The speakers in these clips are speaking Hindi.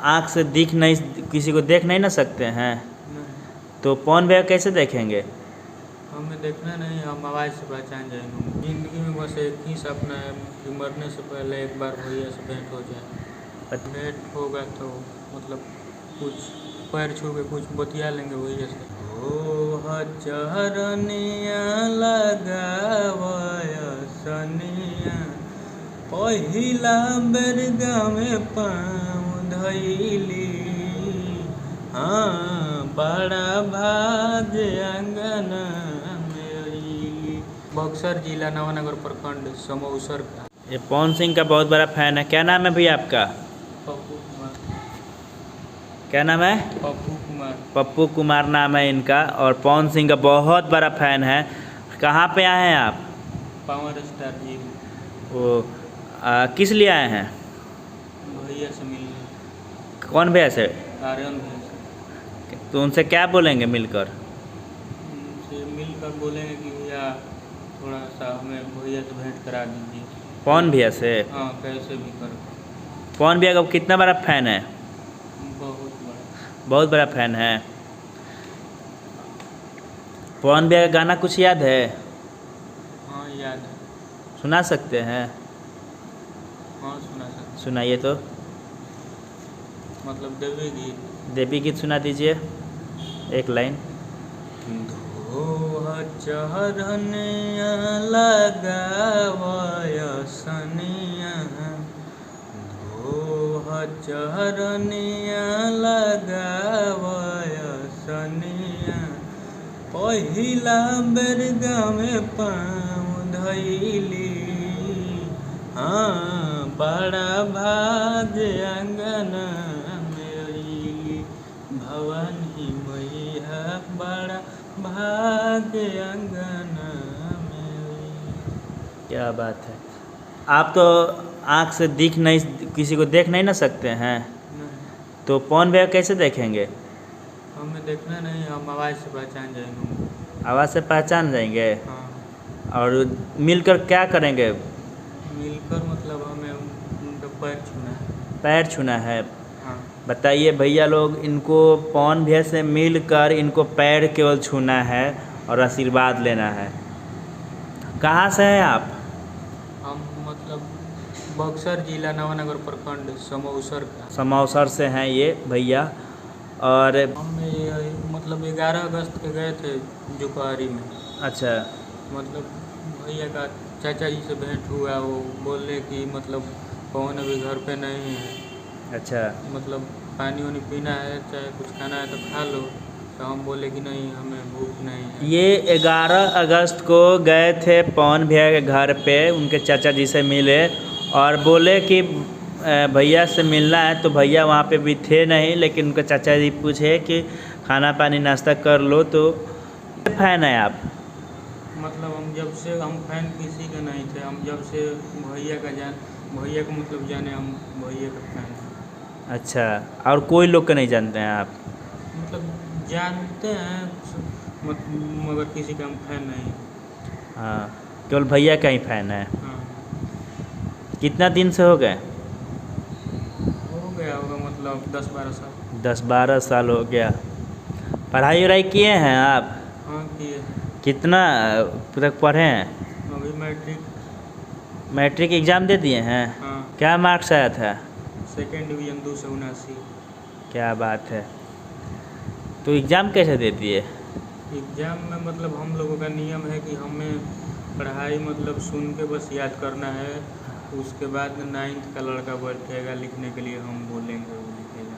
आँख से दिख नहीं, किसी को देख नहीं ना सकते हैं, नहीं, तो पवन भैया कैसे देखेंगे? हमें देखना नहीं, हम आवाज़ से पहचान जाएंगे। ज़िंदगी में बस एक ही सपना है कि मरने से पहले एक बार भैया से भेंट हो जाए। भेंट होगा तो मतलब कुछ पैर छू के कुछ बतिया लेंगे भैया से। ओ चरनिया लगावया सनिया, पहिला बेर गाँवे पाँव धइली, हाँ बड़ा भाग अंगना में अइली। बक्सर जिला नवानगर प्रखंड समौसर का। ये पवन सिंह का बहुत बड़ा फैन है। क्या नाम है भैया आपका? पप्पू कुमार। क्या नाम है? पप्पू कुमार। पप्पू कुमार नाम है इनका, और पवन सिंह का बहुत बड़ा फैन है। कहाँ पे आए हैं आप? पावर स्टार जी। वो किस लिए आए हैं? भैया से मिलने। कौन भैया से? आर्यन भैया से। तो उनसे क्या बोलेंगे मिलकर? उनसे मिलकर बोलेंगे कि भैया थोड़ा सा हमें भैया से भेंट करा दीजिए। पवन भैया से? हाँ, कैसे भी कर। पवन भैया का कितना बड़ा फैन है? बहुत बड़ा। बहुत बड़ा फैन है। पवन भैया का गाना कुछ याद है? हाँ याद है। सुना सकते हैं? हाँ सुना सकते। सुनाइए तो। मतलब देवी गीत। देवी गीत सुना दीजिए एक लाइन। धोह चरनिया लगावया सनिया, धोह चरनिया लगावया सनिया, पहिला बेर गाँवे पाँव धइली, हाँ बड़ा भाग अंगना में अइली, भवानी मैया बड़ा भाग अंगना में अइली। क्या बात है। आप तो आँख से दिख नहीं, किसी को देख नहीं ना सकते हैं, नहीं, तो पवन भैया कैसे देखेंगे? हमें देखना नहीं, हम आवाज़ से पहचान जाएंगे। आवाज़ से पहचान जाएंगे? हाँ। और मिलकर क्या करेंगे? मिलकर मतलब हमें उनका पैर छूना है। पैर छूना है? हाँ। बताइए भैया लोग, इनको पवन भैया से मिलकर इनको पैर केवल छूना है और आशीर्वाद लेना है। कहाँ से हैं आप? हम मतलब बक्सर जिला नवानगर प्रखंड समौसर का। समौसर से हैं ये भैया। और हम मतलब 11 अगस्त के गए थे जुकारी में। अच्छा। मतलब भैया का चाचा जी से भेंट हुआ, वो बोले कि मतलब पवन अभी घर पे नहीं है, अच्छा। मतलब पानी वानी पीना है, चाहे कुछ खाना है तो खा लो। तो हम बोले कि नहीं, हमें भूख नहीं है। ये 11 अगस्त को गए थे पवन भैया के घर पे, उनके चाचा जी से मिले और बोले कि भैया से मिलना है। तो भैया वहाँ पे भी थे नहीं, लेकिन उनके चाचा जी पूछे कि खाना पानी नाश्ता कर लो। तो फैन है आप? मतलब हम फैन किसी के नहीं थे, हम जब से भैया को मतलब जाने, हम भैया का फैन हैं। अच्छा। और कोई लोग को नहीं जानते हैं आप? मतलब जानते हैं मगर किसी का हम फैन नहीं। हाँ, केवल भैया का ही फैन है। हाँ। कितना दिन से हो गए? हो गया होगा मतलब 10-12 साल। 10-12 साल हो गया। पढ़ाई वढ़ाई किए हैं आप? हाँ किए। कितना तक पढ़े हैं? अभी मैट्रिक। मैट्रिक एग्ज़ाम दे दिए हैं? हाँ। क्या मार्क्स आया था? 2nd division 279। क्या बात है। तो एग्ज़ाम कैसे दे दिए? एग्ज़ाम में मतलब हम लोगों का नियम है कि हमें पढ़ाई मतलब सुन के बस याद करना है, उसके बाद 9th का लड़का बैठेगा लिखने के लिए, हम बोलेंगे वो लिखेगा।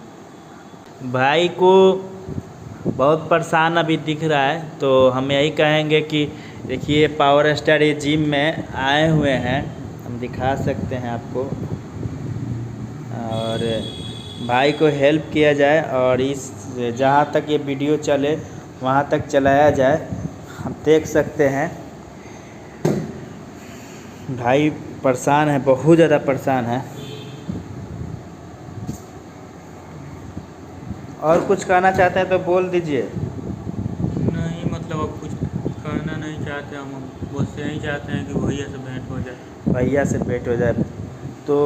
भाई को बहुत परेशान अभी दिख रहा है, तो हम यही कहेंगे कि देखिए पावर स्टार ये जिम में आए हुए हैं, हम दिखा सकते हैं आपको। और भाई को हेल्प किया जाए और इस जहाँ तक ये वीडियो चले वहाँ तक चलाया जाए। हम देख सकते हैं भाई परेशान है, बहुत ज़्यादा परेशान है। और कुछ कहना चाहते हैं तो बोल दीजिए। नहीं मतलब अब कुछ कहना नहीं चाहते हम बस यही चाहते हैं कि भैया से भेंट हो जाए। भैया से भेंट हो जाए। तो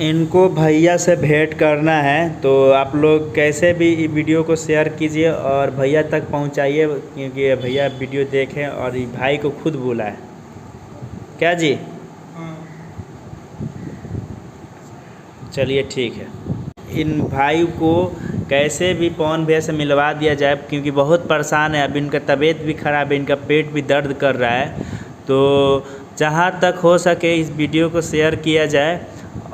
इनको भैया से भेंट करना है, तो आप लोग कैसे भी वीडियो को शेयर कीजिए और भैया तक पहुंचाइए, क्योंकि भैया वीडियो देखें और ये भाई को खुद बुलाए। क्या जी? चलिए ठीक है। इन भाई को कैसे भी पवन भैया से मिलवा दिया जाए, क्योंकि बहुत परेशान है। अब इनका तबीयत भी ख़राब है, इनका पेट भी दर्द कर रहा है। तो जहाँ तक हो सके इस वीडियो को शेयर किया जाए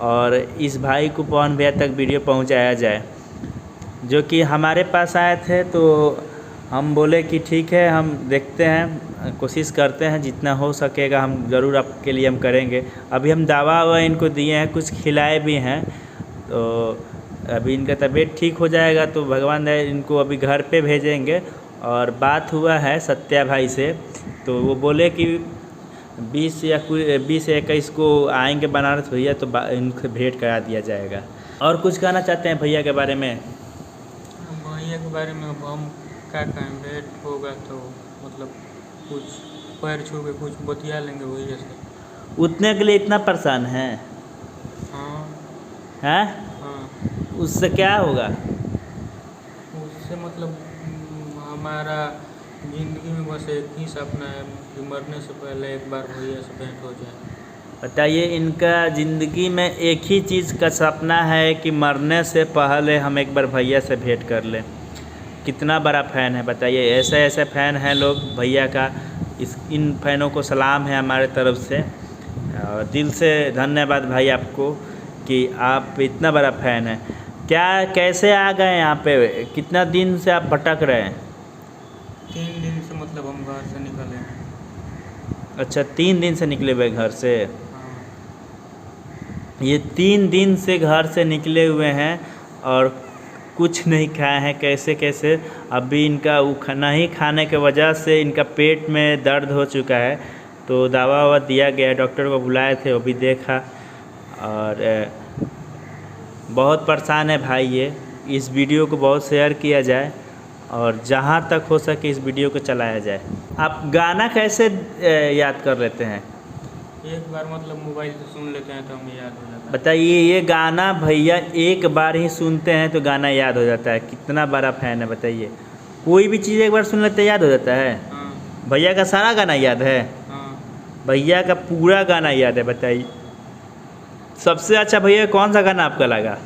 और इस भाई को पवन भैया तक वीडियो पहुंचाया जाए। जो कि हमारे पास आए थे, तो हम बोले कि ठीक है, हम देखते हैं, कोशिश करते हैं, जितना हो सकेगा हम ज़रूर आपके लिए हम करेंगे। अभी हम दवा ववा इनको दिए हैं, कुछ खिलाए भी हैं। तो अभी इनका तबीयत ठीक हो जाएगा तो भगवान दया इनको अभी घर पे भेजेंगे। और बात हुआ है सत्या भाई से, तो वो बोले कि 20 या 21 को आएंगे बनारस भैया, तो इनको भेंट करा दिया जाएगा। और कुछ कहना चाहते हैं भैया के बारे में? भैया के बारे में अब हम क्या कहें, भेंट होगा तो मतलब कुछ पैर छू के कुछ बतिया लेंगे भैया से। उतने के लिए इतना परेशान है? हाँ हैं? हाँ। उससे क्या होगा? उससे मतलब हमारा ज़िंदगी में बस एक ही सपना है कि मरने से पहले एक बार भैया से भेंट हो जाए। बताइए, इनका ज़िंदगी में एक ही चीज़ का सपना है कि मरने से पहले हम एक बार भैया से भेंट कर लें। कितना बड़ा फ़ैन है बताइए। ऐसे ऐसे फ़ैन हैं लोग भैया का। इन फ़ैनों को सलाम है हमारे तरफ से, और दिल से धन्यवाद भाई आपको कि आप इतना बड़ा फ़ैन है। क्या कैसे आ गए यहाँ पे? कितना दिन से आप भटक रहे हैं? 3 दिन से मतलब हम घर से निकले हैं। अच्छा, 3 दिन से निकले हुए घर से? हाँ। ये 3 दिन से घर से निकले हुए हैं और कुछ नहीं खाए हैं। कैसे कैसे अभी इनका नहीं खाने के वजह से इनका पेट में दर्द हो चुका है। तो दवा ववा दिया गया, डॉक्टर को बुलाए थे, वो भी देखा। और बहुत परेशान है भाई ये। इस वीडियो को बहुत शेयर किया जाए और जहाँ तक हो सके इस वीडियो को चलाया जाए। आप गाना कैसे याद कर लेते हैं? एक बार मतलब मोबाइल से सुन लेते हैं तो हमें याद हो जाता है। बताइए, ये गाना भैया एक बार ही सुनते हैं तो गाना याद हो जाता है। कितना बड़ा फ़ैन है बताइए। कोई भी चीज़ एक बार सुन लेते याद हो जाता है। हाँ भैया का सारा गाना याद है? हाँ। भैया का पूरा गाना याद है। बताइए, सबसे अच्छा भैया कौन सा गाना आपका लगा?